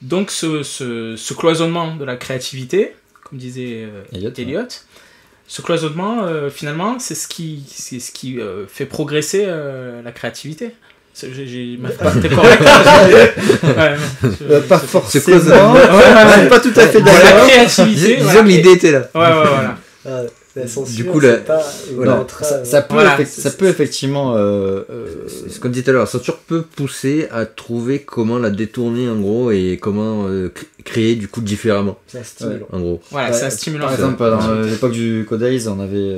Donc ce cloisonnement de la créativité, comme disait Elliot, ce cloisonnement, finalement, c'est ce qui fait progresser la créativité. T'es correct. Pas forcément. Pas tout à fait d'accord. La créativité. Disons que l'idée était là. Ouais, voilà. La censure, du coup, ça peut effectivement... c'est ce qu'on disait tout à l'heure, la censure peut pousser à trouver comment la détourner en gros et comment créer du coup différemment. C'est un stimulant. En gros. Voilà, c'est un stimulant. Par exemple, dans l'époque du Code Days, on avait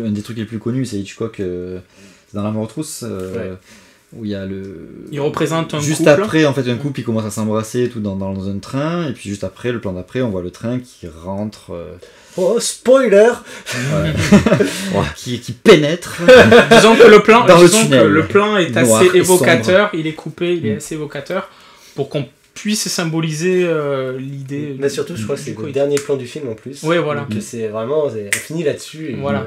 un des trucs les plus connus, c'est Hitchcock, c'est dans La mort aux trousses, où il y a il représente un juste couple. après, en fait, un couple, ils commencent à s'embrasser tout dans un train, et puis juste après, le plan d'après, on voit le train qui rentre... Oh, spoiler. qui pénètre. Disons que le plan, dans le tunnel. le plan est Noir assez et évocateur, il est coupé, il est assez évocateur pour qu'on puisse symboliser l'idée. Mais surtout, je crois que c'est le dernier plan du film en plus. Oui, voilà. Donc c'est vraiment, on finit là-dessus. Et voilà.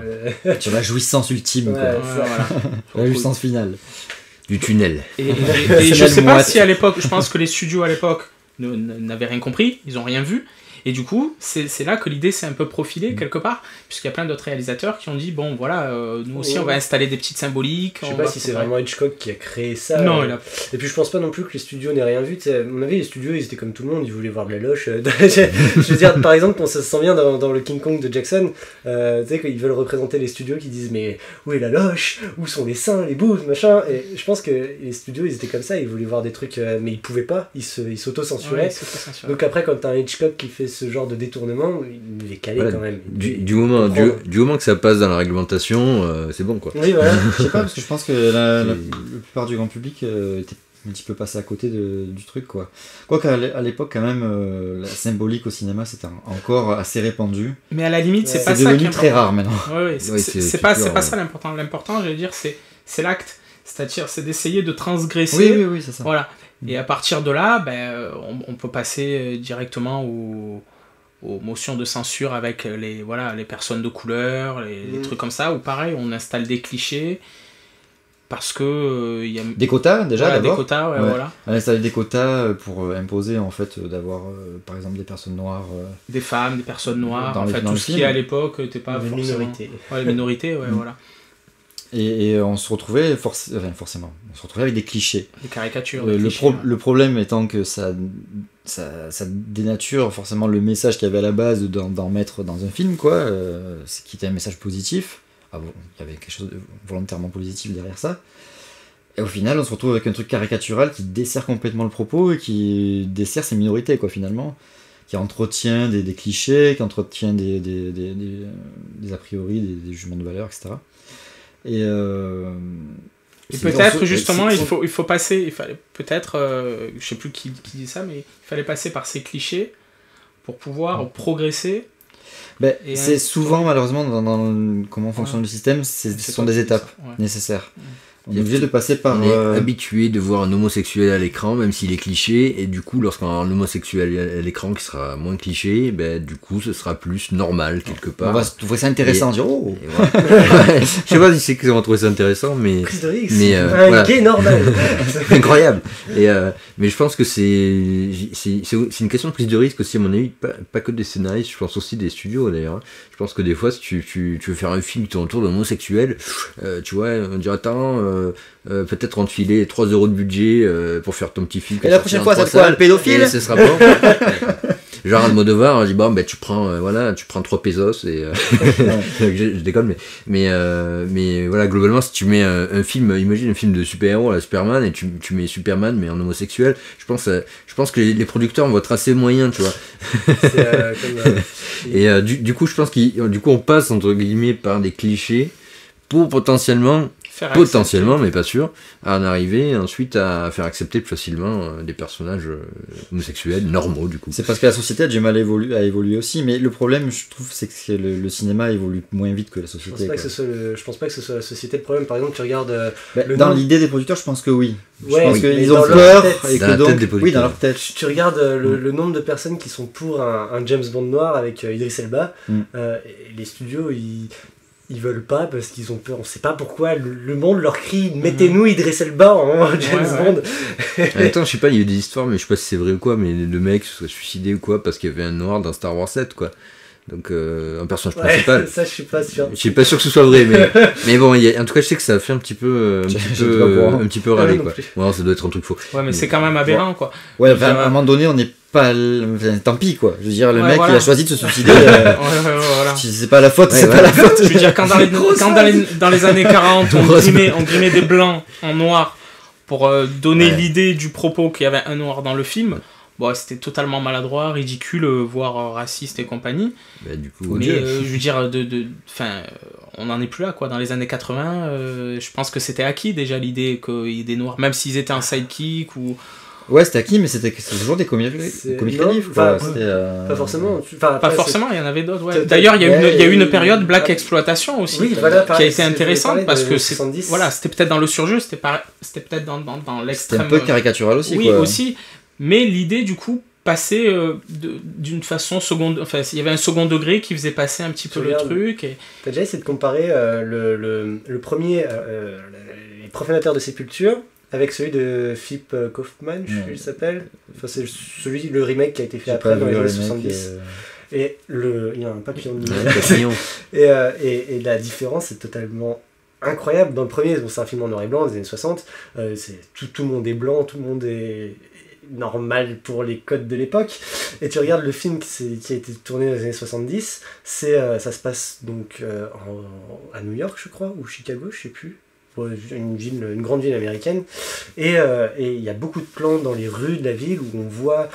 Sur la jouissance ultime, quoi. Voilà. La jouissance finale. Du tunnel. Et je sais pas si à l'époque, je pense que les studios à l'époque n'avaient rien compris, ils ont rien vu. Et du coup, c'est là que l'idée s'est un peu profilée quelque part, puisqu'il y a plein d'autres réalisateurs qui ont dit, bon voilà, nous aussi on va installer des petites symboliques. Je sais pas si c'est vraiment Hitchcock qui a créé ça. Non, Et puis je pense pas non plus que les studios n'aient rien vu. À mon avis, les studios ils étaient comme tout le monde, ils voulaient voir de la loche. Je veux dire, par exemple, on se sent bien dans le King Kong de Jackson, tu sais, qu'ils veulent représenter les studios qui disent, mais où est la loche? Où sont les seins, les boobs, machin? Et je pense que les studios ils étaient comme ça, ils voulaient voir des trucs, mais ils pouvaient pas, ils s'auto-censuraient. Donc après, quand t'as un Hitchcock qui fait ce genre de détournement, il est calé quand même. Du moment que ça passe dans la réglementation, c'est bon quoi. Oui, voilà. Je sais pas, parce que je pense que la plupart du grand public était un petit peu passé à côté du truc, quoi. Quoique à l'époque, quand même, la symbolique au cinéma, c'était encore assez répandu. Mais à la limite, c'est pas ça. C'est devenu très rare maintenant. C'est pas ça l'important. L'important, je veux dire, c'est l'acte. C'est-à-dire, c'est d'essayer de transgresser. Oui, c'est ça. Voilà. Et à partir de là, on peut passer directement aux motions de censure avec les personnes de couleur, les trucs comme ça, où pareil, on installe des clichés, parce que... y a... Des quotas, déjà, d'abord. Des quotas, voilà. On a installé des quotas pour imposer, en fait, d'avoir, par exemple, des personnes noires... Des femmes, des personnes noires, en fait, tout ce qui, à l'époque, n'était pas forcément... minorités. Ouais, les minorités, voilà. Et on se retrouvait forcément, on se retrouvait avec des clichés. Des caricatures. Le problème étant que ça dénature forcément le message qu'il y avait à la base d'en mettre dans un film, quoi, qui était un message positif. Ah bon, il y avait quelque chose de volontairement positif derrière ça. Et au final, on se retrouve avec un truc caricatural qui dessert complètement le propos et qui dessert ces minorités, quoi, finalement. Qui entretient des clichés, qui entretient des a priori, des jugements de valeur, etc. Et peut-être justement il faut passer, il fallait peut-être, je sais plus qui dit ça, mais il fallait passer par ces clichés pour pouvoir progresser. C'est souvent malheureusement dans comment fonctionne le système, ce sont des étapes nécessaires. On est obligé de passer par... On est habitué de voir un homosexuel à l'écran, même s'il est cliché, et du coup, lorsqu'on a un homosexuel à l'écran qui sera moins cliché, du coup, ce sera plus normal, quelque part. On va trouver ça intéressant, dire oh voilà. Je sais pas si c'est qu'ils vont trouver ça intéressant, mais... Prise de risque, un gay normal. Incroyable. Mais je pense que c'est une question de prise de risque aussi, à mon avis, pas que des scénaristes, je pense aussi des studios, d'ailleurs. Je pense que des fois, si tu veux faire un film qui tourne autour d'un homosexuel, tu vois, on dirait, attends... peut-être on te filait 3 € de budget pour faire ton petit film. Et la prochaine fois, ça te quoi, le pédophile? Et ce sera bon. Genre Almodovar, on dit bon, tu prends 3 pesos et je déconne, mais voilà, globalement, si tu mets un film, imagine un film de super-héros, la Superman, et tu mets Superman mais en homosexuel, je pense que les producteurs vont être assez moyens, tu vois. Et du coup, je pense qu'on passe entre guillemets par des clichés pour potentiellement, mais pas sûr, à en arriver ensuite à faire accepter plus facilement des personnages homosexuels normaux, du coup. C'est parce que la société a du mal à évoluer aussi, mais le problème, je trouve, c'est que le cinéma évolue moins vite que la société. Je pense pas que ce soit la société le problème. Par exemple, tu regardes... dans l'idée des producteurs, je pense que oui. Je pense qu'ils ont peur, et que donc... Oui, dans leur tête. Tu regardes le nombre de personnes qui sont pour un James Bond noir avec Idris Elba, les studios, ils veulent pas parce qu'ils ont peur. On sait pas pourquoi le monde leur crie mettez-nous Idriss Elba en James Bond. Attends, je sais pas, il y a eu des histoires, mais je sais pas si c'est vrai ou quoi, mais le mec se serait suicidé ou quoi parce qu'il y avait un noir dans Star Wars 7, quoi. Donc un personnage principal. Ça je suis pas sûr. Je suis pas sûr que ce soit vrai, mais bon, en tout cas je sais que ça a fait un petit peu râler, quoi. Ouais, ça doit être un truc faux. Ouais, mais c'est quand même aberrant, quoi. Ouais, enfin, à un moment donné, on n'est pas. Enfin, tant pis, quoi. Je veux dire, le mec, voilà. il a choisi de se suicider. Voilà. Si c'est pas la faute, c'est pas la faute. Je veux dire, quand dans les années 40, on grimait des blancs en noir pour donner l'idée du propos qu'il y avait un noir dans le film. Bon, c'était totalement maladroit, ridicule, voire raciste et compagnie. Bah, du coup, mais je veux dire, on n'en est plus là, quoi. Dans les années 80, je pense que c'était acquis déjà l'idée qu'il y ait des noirs, même s'ils étaient un sidekick ou. Ouais, c'était acquis, mais c'était toujours des comiques reliefs, quoi. Pas forcément. Pas forcément, il y en avait d'autres. Ouais. D'ailleurs, il y a eu une période Black Exploitation aussi, qui a été intéressante parce que c'était peut-être dans le surjeu, c'était peut-être dans l'extrême. C'était un peu caricatural aussi, oui, quoi. aussi. Mais l'idée, du coup, passait d'une façon seconde. Enfin, il y avait un second degré qui faisait passer un petit peu le truc. T'as déjà essayé de comparer le premier, les profanateurs de Sépulture, avec celui de Philip Kaufman, il s'appelle. Enfin, c'est le remake qui a été fait après, dans les années 70. Et il y a un papillon de et la différence est totalement incroyable. Dans le premier, c'est un film en noir et blanc des années 60. Tout le monde est blanc, tout le monde est normal pour les codes de l'époque, et tu regardes le film qui a été tourné dans les années 70, ça se passe donc à New York, je crois, ou Chicago, je sais plus, une grande ville américaine, et il y a beaucoup de plans dans les rues de la ville où on voit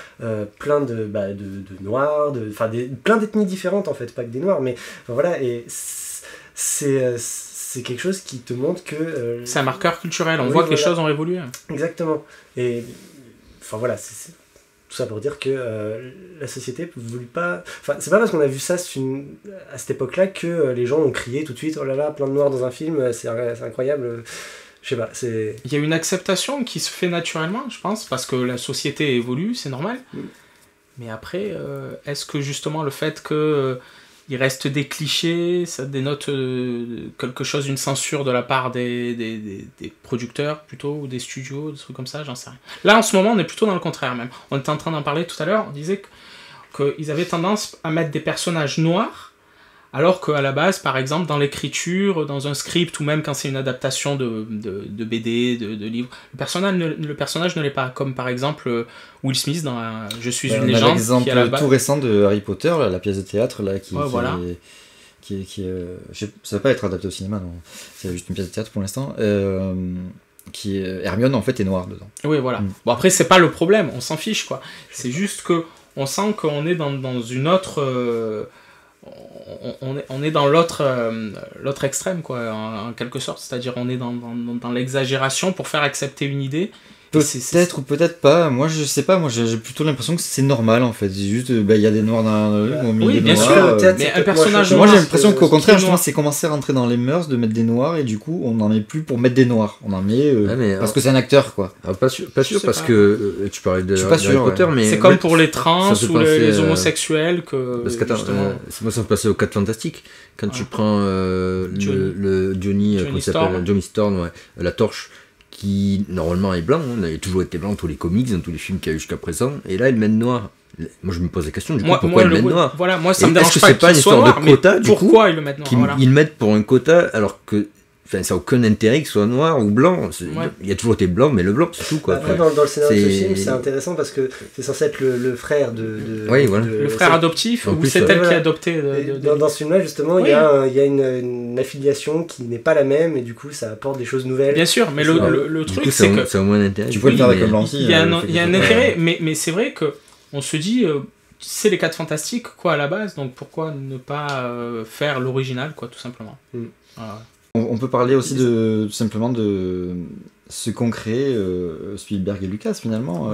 plein de noirs, plein d'ethnies différentes en fait, pas que des noirs, mais voilà, et c'est quelque chose qui te montre que c'est un marqueur culturel, on voit que les choses ont évolué. Exactement. Et enfin voilà, c'est tout ça pour dire que la société ne voulait pas. Enfin, c'est pas parce qu'on a vu ça à cette époque-là que les gens ont crié tout de suite oh là là, plein de noirs dans un film, c'est incroyable. Je sais pas, c'est. Il y a une acceptation qui se fait naturellement, je pense, parce que la société évolue, c'est normal. Mais après, est-ce que justement le fait que il reste des clichés, ça dénote quelque chose, une censure de la part des producteurs plutôt, ou des studios, des trucs comme ça, j'en sais rien. Là en ce moment on est plutôt dans le contraire même. On était en train d'en parler tout à l'heure, on disait qu'ils avaient tendance à mettre des personnages noirs, alors qu'à la base, par exemple, dans l'écriture, dans un script, ou même quand c'est une adaptation de BD, de livre, le personnage ne l'est pas, comme par exemple Will Smith dans Je suis une légende. L'exemple tout récent de Harry Potter, la pièce de théâtre, là, ça va pas être adapté au cinéma, non. C'est juste une pièce de théâtre pour l'instant. Hermione, en fait, est noire dedans. Oui, voilà. Bon, après, c'est pas le problème, on s'en fiche, quoi. C'est juste que on sent qu'on est dans une autre... on est dans l'autre extrême, quoi, en quelque sorte, c'est-à-dire on est dans l'exagération pour faire accepter une idée. Peut-être ou peut-être pas, moi je sais pas, moi j'ai plutôt l'impression que c'est normal en fait, c'est juste il y a des noirs dans la rue, oui bien sûr, mais un personnage moi j'ai l'impression qu'au contraire justement c'est commencer à rentrer dans les mœurs de mettre des noirs, et du coup on n'en met plus pour mettre des noirs, on en met parce que c'est un acteur, quoi. Pas sûr parce que tu parlais de Harry Potter, mais c'est comme pour les trans ou les homosexuels que parce que moi ça me passait aux 4 Fantastiques quand tu prends le Johnny Storm, la torche, qui normalement est blanc, il a toujours été blanc dans tous les comics, dans tous les films qu'il y a eu jusqu'à présent, et là il met noir. Moi je me pose la question, du coup, pourquoi ils le mettent noir? Voilà, moi ça me dérange pas qu'il soit noir, mais pourquoi ils le mettent noir? Ils le mettent pour un quota, alors que ça n'a aucun intérêt qu'il soit noir ou blanc. Il a toujours été blanc, mais le blanc, c'est tout, quoi. Après, dans le scénario de ce film, c'est intéressant parce que c'est censé être le frère le frère adoptif, ou c'est elle qui a adopté. Dans ce film-là, justement, il y a une affiliation qui n'est pas la même, et du coup, ça apporte des choses nouvelles. Bien sûr, mais le truc, c'est que. C'est au moins un intérêt. Tu peux le faire avec un blanc. Il y a un intérêt, mais c'est vrai qu'on se dit. C'est les 4 Fantastiques, quoi, à la base, donc pourquoi ne pas faire l'original, quoi, tout simplement. Voilà. On peut parler aussi simplement de ce qu'ont créé Spielberg et Lucas, finalement,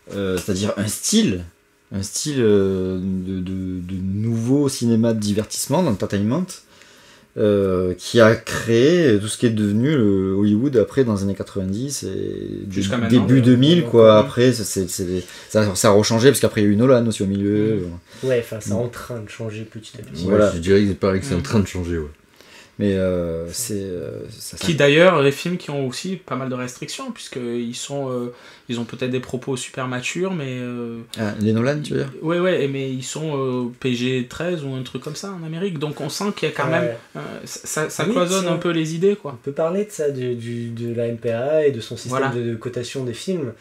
c'est-à-dire un style de nouveau cinéma de divertissement, d'entertainment, qui a créé tout ce qui est devenu le Hollywood après dans les années 90 et début 2000, quoi. Après ça a rechangé parce qu'après il y a eu Nolan aussi au milieu. Ouais, enfin c'est en train de changer petit à petit. Voilà. Je dirais que c'est pareil que c'est en train de changer, ouais. Mais ça Qui d'ailleurs, les films qui ont aussi pas mal de restrictions, puisqu'ils ils ont peut-être des propos super matures, mais... les Nolan, tu veux dire? Ouais, mais ils sont PG-13 ou un truc comme ça en Amérique, donc on sent qu'il y a quand même... ça cloisonne un peu les idées, quoi. On peut parler de ça, de la MPA et de son système de cotation des films.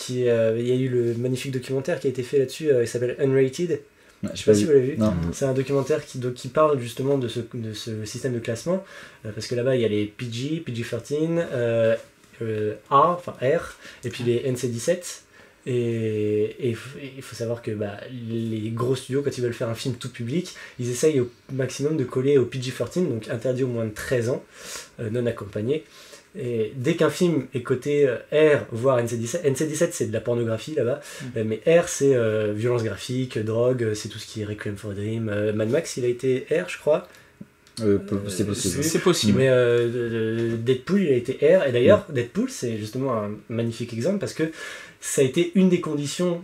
Il y a eu le magnifique documentaire qui a été fait là-dessus, il s'appelle Unrated. Je sais pas si vous l'avez vu. Non. C'est un documentaire qui parle justement de ce système de classement, parce que là-bas il y a les PG, PG-13, R, et puis les NC-17. Et il faut savoir que les gros studios, quand ils veulent faire un film tout public, ils essayent au maximum de coller au PG-13, donc interdit au moins de 13 ans, non accompagné. Et dès qu'un film est coté R, voire NC-17, NC-17 c'est de la pornographie là-bas, mais R c'est violence graphique, drogue, c'est tout ce qui est Requiem for a Dream. Mad Max il a été R je crois. C'est possible. C'est possible. Mais Deadpool il a été R, et d'ailleurs Deadpool c'est justement un magnifique exemple parce que ça a été une des conditions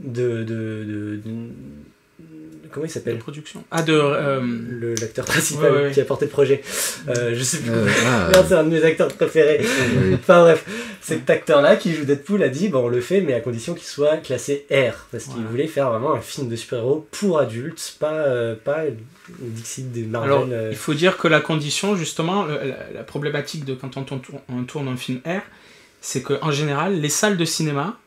comment il s'appelle ? De production. L'acteur principal qui a porté le projet. Je sais plus. Merde, c'est un de mes acteurs préférés. Enfin bref, cet acteur-là qui joue Deadpool a dit on le fait, mais à condition qu'il soit classé R. Parce qu'il voulait faire vraiment un film de super-héros pour adultes, pas Dixit des Marvel. Alors, il faut dire que la condition, justement, la problématique de quand on tourne un film R, c'est qu'en général, les salles de cinéma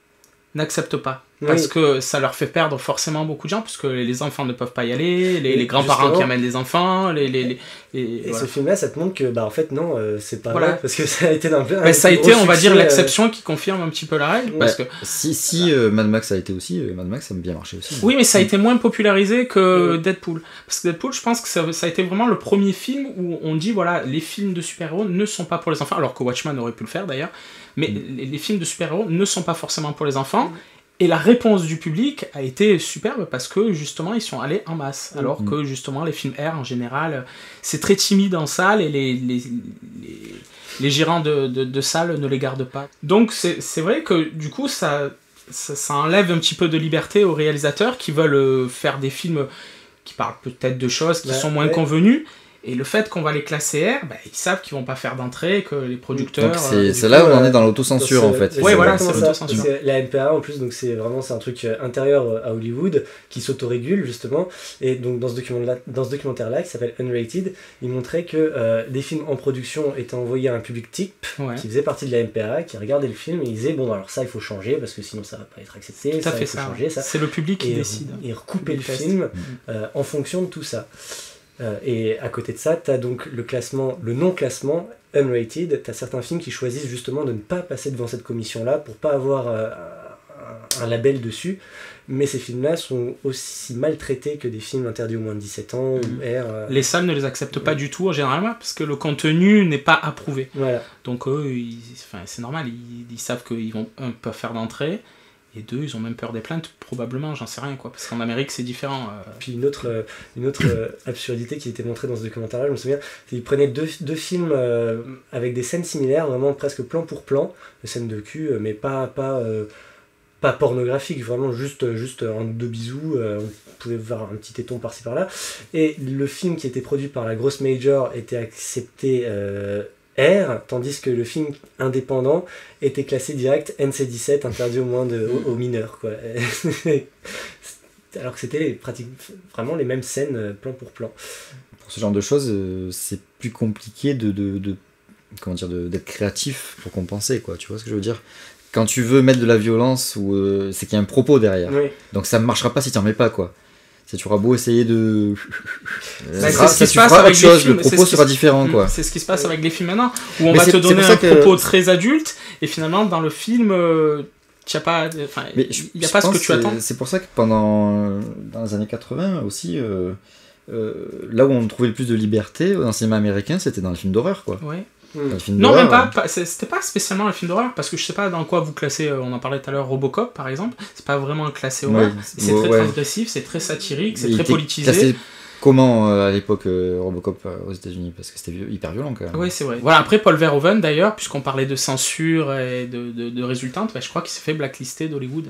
n'acceptent pas. Parce que ça leur fait perdre forcément beaucoup de gens, parce que les enfants ne peuvent pas y aller, les grands-parents qui amènent les enfants, et voilà. Ce film-là, ça te montre que, en fait, non, c'est pas vrai, parce que ça a été d'un peu... ça a été, on va dire, l'exception qui confirme un petit peu la règle, parce que... Si Mad Max a été aussi, Mad Max ça a bien marché aussi. Oui, mais ça a été moins popularisé que Deadpool. Parce que Deadpool, je pense que ça a été vraiment le premier film où on dit, voilà, les films de super-héros ne sont pas pour les enfants, alors que Watchmen aurait pu le faire, d'ailleurs, mais les films de super-héros ne sont pas forcément pour les enfants. Et la réponse du public a été superbe parce que justement ils sont allés en masse. Alors que justement les films R en général c'est très timide en salle et les gérants de salles ne les gardent pas. Donc c'est vrai que du coup ça enlève un petit peu de liberté aux réalisateurs qui veulent faire des films qui parlent peut-être de choses qui sont moins convenues. Et le fait qu'on va les classer R, ils savent qu'ils vont pas faire d'entrée, que les producteurs... Donc c'est là où on est dans l'autocensure en fait. Oui, voilà, c'est l'autocensure. La MPA en plus, donc c'est un truc intérieur à Hollywood qui s'autorégule justement. Et donc dans ce documentaire-là qui s'appelle Unrated, il montrait que des films en production étaient envoyés à un public type qui faisait partie de la MPA, qui regardait le film et il disait alors ça il faut changer parce que sinon ça va pas être accepté. Tout à fait ça. C'est le public qui décide. Et recouper le film en fonction de tout ça. Et à côté de ça, tu as donc le non-classement, Unrated. Tu as certains films qui choisissent justement de ne pas passer devant cette commission-là pour pas avoir un label dessus. Mais ces films-là sont aussi maltraités que des films interdits au moins de 17 ans ou R. Les salles ne les acceptent pas du tout en général parce que le contenu n'est pas approuvé. Voilà. Donc eux, c'est normal, ils savent qu'ils vont peuvent faire d'entrée. Et deux, ils ont même peur des plaintes, probablement, j'en sais rien, quoi. Parce qu'en Amérique, c'est différent. Puis une autre absurdité qui était montrée dans ce documentaire-là, je me souviens, c'est qu'ils prenaient deux films avec des scènes similaires, vraiment presque plan pour plan, des scènes de cul, mais pas pornographique, vraiment juste un deux bisous, on pouvait voir un petit téton par-ci par-là. Et le film qui était produit par la grosse major était accepté R, tandis que le film indépendant était classé direct NC-17, interdit au moins aux mineurs, quoi. Alors que c'était vraiment les mêmes scènes plan pour plan. Pour ce genre de choses, c'est plus compliqué d'être créatif pour compenser, quoi. Tu vois ce que je veux dire ? Quand tu veux mettre de la violence, c'est qu'il y a un propos derrière. Oui. Donc ça ne marchera pas si tu n'en mets pas, quoi. Si tu auras beau essayer de... c'est ce qui se passe avec les films. Le propos sera différent, quoi. C'est ce qui se passe avec les films maintenant, où on va te donner un propos très adulte, et finalement, dans le film, il n'y a pas ce que tu attends. C'est pour ça que dans les années 80 aussi, là où on trouvait le plus de liberté dans le cinéma américain, c'était dans les films d'horreur, quoi. Ouais. Non, même pas, c'était pas spécialement un film d'horreur, parce que je sais pas dans quoi vous classez, on en parlait tout à l'heure, Robocop par exemple, c'est pas vraiment un classé horreur, c'est très transgressif, c'est très satirique, c'est très politisé. Classé comment à l'époque Robocop aux États-Unis, parce que c'était hyper violent quand même. Oui, c'est vrai. Voilà, après Paul Verhoeven d'ailleurs, puisqu'on parlait de censure et de résultante, je crois qu'il s'est fait blacklister d'Hollywood.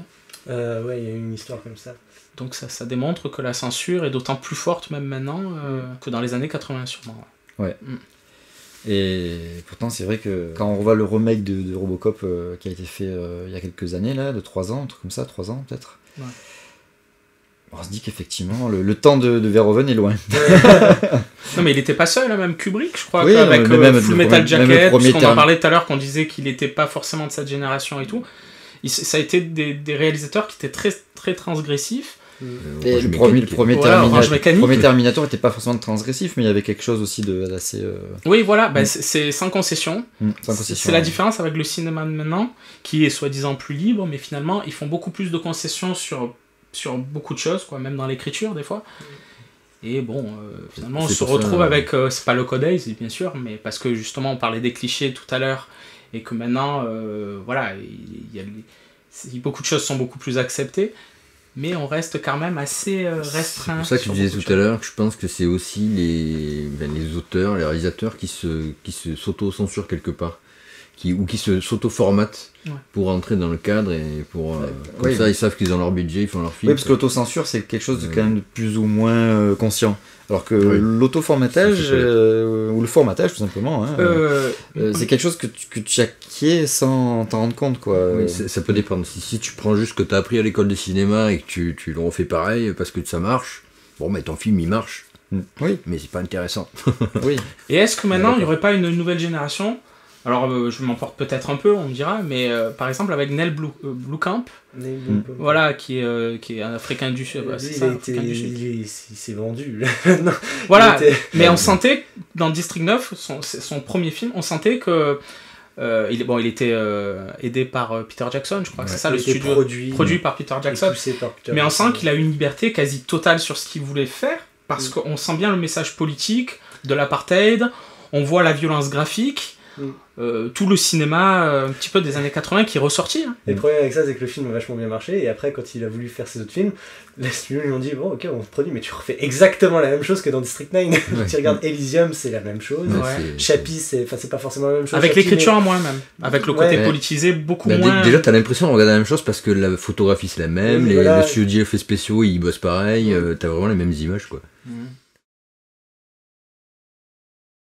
Ouais, il y a eu une histoire comme ça. Donc ça démontre que la censure est d'autant plus forte même maintenant que dans les années 80 sûrement. Ouais. Et pourtant, c'est vrai que quand on revoit le remake de Robocop qui a été fait il y a quelques années, là, de 3 ans, un truc comme ça, 3 ans peut-être, Ouais. on se dit qu'effectivement, le temps de Verhoeven est loin. Non, mais il était pas seul, hein, même Kubrick, je crois, Oui, avec mais même Full le Metal premier- même le Jacket, premier puisqu'on en terme. parlait tout à l'heure, qu'on disait qu'il était pas forcément de cette génération et tout. Ça a été des réalisateurs qui étaient très, très transgressifs. Et Orange le premier, Mécanique. Voilà, Orange Mécanique. premier Terminator n'était pas forcément transgressif, mais il y avait quelque chose aussi d'assez. Oui, voilà, bah, c'est sans concession. Sans concession. C'est la différence avec le cinéma de maintenant, qui est soi-disant plus libre, mais finalement, ils font beaucoup plus de concessions sur beaucoup de choses, quoi, même dans l'écriture, des fois. Et bon, finalement, on C'est se pour ça, retrouve avec, c'est pas le Code Ace, bien sûr, mais parce que justement, on parlait des clichés tout à l'heure, et que maintenant, voilà, beaucoup de choses sont beaucoup plus acceptées, mais on reste quand même assez restreint. C'est pour ça que je sur disais beaucoup de tout à choses. l'heure que je pense que c'est aussi les auteurs, les réalisateurs qui s'auto-censurent quelque part, qui s'auto-formatent Ouais. pour entrer dans le cadre et pour comme oui. ça ils savent qu'ils ont leur budget, ils font leur film. Oui, parce que l'autocensure, c'est quelque chose de quand même de plus ou moins conscient. Alors que l'autoformatage, C'est ou le formatage tout simplement, hein, c'est quelque chose que tu acquiers sans t'en rendre compte, quoi. Oui, ça peut dépendre. Si tu prends juste ce que tu as appris à l'école de cinéma et que tu le refais pareil parce que ça marche, bon, mais ton film il marche, Oui, mais c'est pas intéressant. oui. Et est-ce que maintenant, il n'y aurait pas une nouvelle génération? Alors, je m'emporte peut-être un peu, on me dira, mais par exemple avec Nel Blomkamp, voilà, qui est un Africain du Sud. Lui, C'est ça, Africain du Sud. il s'est vendu. Non, Voilà, il était- mais on sentait, dans District 9, son premier film, on sentait que il était aidé par Peter Jackson, je crois que c'est ça, il le était studio produit par Peter et Jackson. poussé par Peter Mais on Jackson. sent qu'il a une liberté quasi totale sur ce qu'il voulait faire, parce qu'on sent bien le message politique de l'apartheid, on voit la violence graphique, tout le cinéma un petit peu des années 80 qui est ressorti. Hein. Et le problème avec ça, c'est que le film a vachement bien marché, et après, quand il a voulu faire ses autres films, les studios lui ont dit, bon, ok, on te produit, mais tu refais exactement la même chose que dans District 9. Tu regardes Elysium, c'est la même chose. Ouais. Chappie, c'est pas forcément la même chose. Avec Chappie, l'écriture en moins même, avec le côté Ouais. politisé beaucoup Bah, moins. déjà, t'as l'impression de regarder la même chose parce que la photographie c'est la même, Oui, voilà. les studios effets spéciaux ils bossent pareil, t'as vraiment les mêmes images quoi. Mhm.